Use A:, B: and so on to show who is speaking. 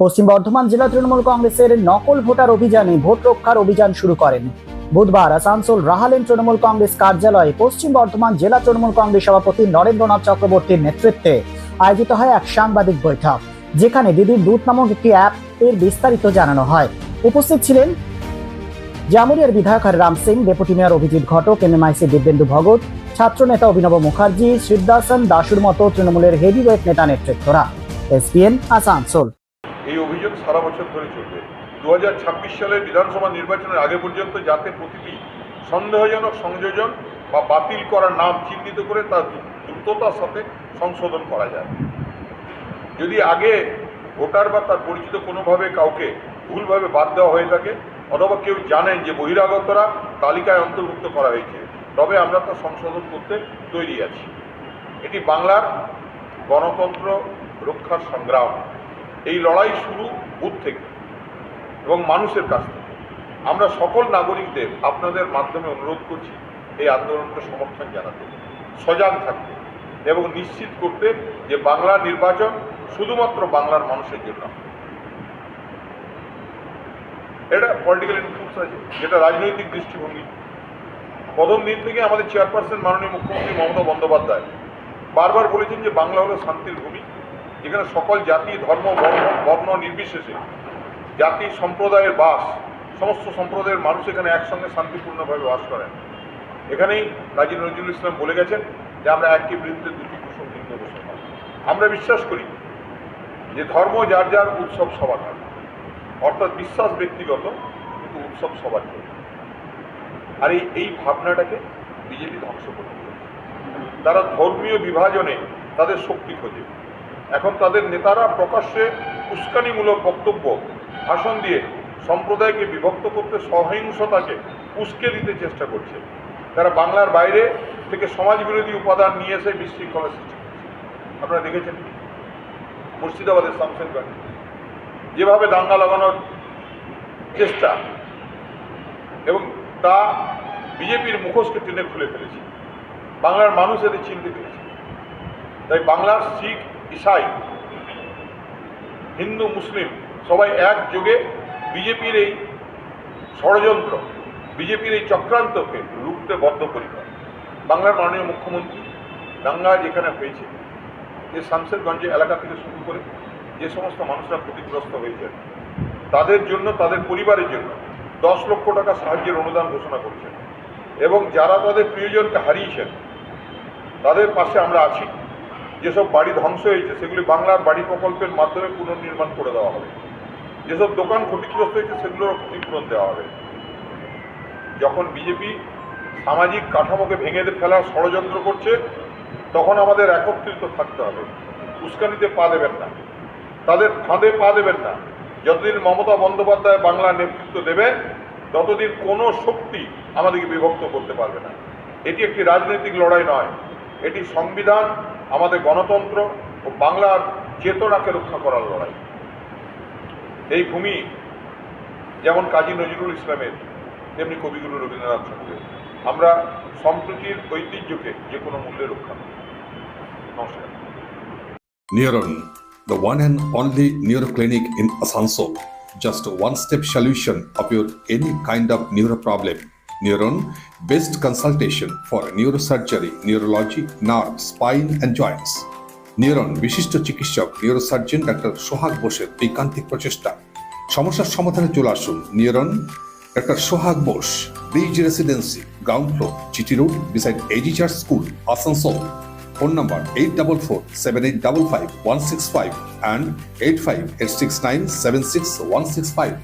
A: পশ্চিম বর্ধমান জেলা তৃণমূল কংগ্রেসের নকল ভোটার অভিযানে ভোট রক্ষার অভিযান শুরু করেন। বুধবার আসানসোল রাহালেন তৃণমূল কংগ্রেস কার্যালয়ে পশ্চিম বর্ধমান জেলা তৃণমূল কংগ্রেস সভাপতি নরেন্দ্রনাথ চক্রবর্তীর নেতৃত্বে আয়োজিত হয় এক সাংবাদিক বৈঠক, যেখানে দিদির দূত নামক একটি অ্যাপ এর বিস্তারিত জানানো হয়। উপস্থিত ছিলেন জামুরিয়ার বিধায়ক হরিরাম সিং, ডেপুটি মেয়র অভিজিৎ ঘটক, এমএমআইসি দিব্যেন্দু ভগত, ছাত্র নেতা অভিনব মুখার্জি, শিবদাসন দাসুর মতো তৃণমূলের হেভিওয়েট নেতা নেতৃত্বরা। এসপিএন আসানসোল।
B: এই অভিযোগ সারা বছর ধরে চলবে। 2026 সালের বিধানসভা নির্বাচনের আগে পর্যন্ত যাতে প্রতিটি সন্দেহজনক সংযোজন বা বাতিল করার নাম চিহ্নিত করে তা দ্রুততার সাথে সংশোধন করা যায়। যদি আগে ভোটার বা তার পরিচিত কোনোভাবে কাউকে ভুলভাবে বাদ দেওয়া হয়ে থাকে অথবা কেউ জানেন যে বহিরাগতরা তালিকায় অন্তর্ভুক্ত করা হয়েছে, তবে আমরা তা সংশোধন করতে তৈরি আছি। এটি বাংলার গণতন্ত্র রক্ষার সংগ্রাম। এই লড়াই শুরু বুথ থেকে এবং মানুষের কাছ থেকে। আমরা সকল নাগরিকদের আপনাদের মাধ্যমে অনুরোধ করছি এই আন্দোলনকে সমর্থন জানাতে, সজাগ থাকতে এবং নিশ্চিত করতে যে বাংলার নির্বাচন শুধুমাত্র বাংলার মানুষের জন্য। এটা পলিটিক্যাল ইনফ্লুয়েন্স আছে, যেটা রাজনৈতিক দৃষ্টিভঙ্গি। প্রথম দিন থেকে আমাদের চেয়ারপারসন মাননীয় মুখ্যমন্ত্রী মমতা বন্দ্যোপাধ্যায় বারবার বলেছেন যে বাংলা হলো শান্তির ভূমি, যেখানে সকল জাতি ধর্ম বর্ণ নির্বিশেষে জাতি সম্প্রদায়ের বাস, সমস্ত সম্প্রদায়ের মানুষ এখানে একসঙ্গে শান্তিপূর্ণভাবে বাস করেন। এখানেই কাজী নজরুল ইসলাম বলে গেছেন যে আমরা একই বিরুদ্ধে দুটি কুসুম ভিন্ন ঘোষণা। আমরা বিশ্বাস করি যে ধর্ম যার যার, উৎসব সবার, অর্থাৎ বিশ্বাস ব্যক্তিগত কিন্তু উৎসব সবার জন্য। আর এই ভাবনাটাকে বিজেপি ধ্বংস করতে চায়। তারা ধর্মীয় বিভাজনে তাদের শক্তি খোঁজে। এখন তাদের নেতারা প্রকাশ্যে উস্কানিমূলক বক্তব্য, ভাষণ দিয়ে সম্প্রদায়কে বিভক্ত করতে, সহিংসতাকে উস্কে দিতে চেষ্টা করছে। তারা বাংলার বাইরে থেকে সমাজবিরোধী উপাদান নিয়ে এসে বিশৃঙ্খলা সৃষ্টি করছে। আপনারা দেখেছেন মুর্শিদাবাদের শামসেরগঞ্জ যেভাবে দাঙ্গা লাগানোর চেষ্টা, এবং তা বিজেপির মুখোশকে টেনে খুলে ফেলেছে। বাংলার মানুষ এদের চিনতে পেরেছে। তাই বাংলার শিখ, ইসাই, হিন্দু, মুসলিম সবাই একযোগে বিজেপির এই ষড়যন্ত্র, বিজেপির এই চক্রান্তকে রুখতে বদ্ধপরিকর। বাংলার মাননীয় মুখ্যমন্ত্রী দাঙ্গা যেখানে হয়েছে, যে শামসেরগঞ্জে এলাকা থেকে শুরু করে যে সমস্ত মানুষরা ক্ষতিগ্রস্ত হয়েছেন তাদের জন্য, তাদের পরিবারের জন্য 10 লক্ষ টাকা সাহায্যের অনুদান ঘোষণা করেছেন। এবং যারা তাদের প্রিয়জনকে হারিয়েছেন তাদের পাশে আমরা আছি। যেসব বাড়ি ধ্বংস হয়েছে সেগুলি বাংলার বাড়ি প্রকল্পের মাধ্যমে পুনর্নির্মাণ করে দেওয়া হবে। যেসব দোকান ক্ষতিগ্রস্ত হয়েছে সেগুলোরও ক্ষতিপূরণ দেওয়া হবে। যখন বিজেপি সামাজিক কাঠামোকে ভেঙে ফেলার ষড়যন্ত্র করছে তখন আমাদের একত্রিত থাকতে হবে। উস্কানিতে পা দেবেন না, তাদের ফাঁদে পা দেবেন না। যতদিন মমতা বন্দ্যোপাধ্যায় বাংলার নেতৃত্ব দেবে ততদিন কোনো শক্তি আমাদেরকে বিভক্ত করতে পারবে না। এটি একটি রাজনৈতিক লড়াই নয়, এটি সংবিধান, আমাদের গণতন্ত্র ও বাংলার চেতনাকে রক্ষা করার লড়াই। এই ভূমি যেমন কাজী নজরুল ইসলামের, তেমনি কবিগুরু রবীন্দ্রনাথ ঠাকুরের। আমরা সম্প্রীতির ঐতিহ্যকে যে কোনো মূল্যে রক্ষা করি। নমস্কার।
C: Neuron, the one and only neuro clinic in Asansol. Just a one-step solution of your any kind of neuro problem. Neuron, best consultation for neurosurgery, neurology, nerve, spine and joints. Neuron, বিশিষ্ট চিকিৎসক neurosurgeon doctor সোহাগ বোসের ঐকান্তিক প্রচেষ্টা। সমস্যার সমাধানে চলে আসুন neuron doctor Sohag Bose, bridge residency, ground floor, GT road, beside AG church school, Asansol. Phone number 8447855165 and 8586976165.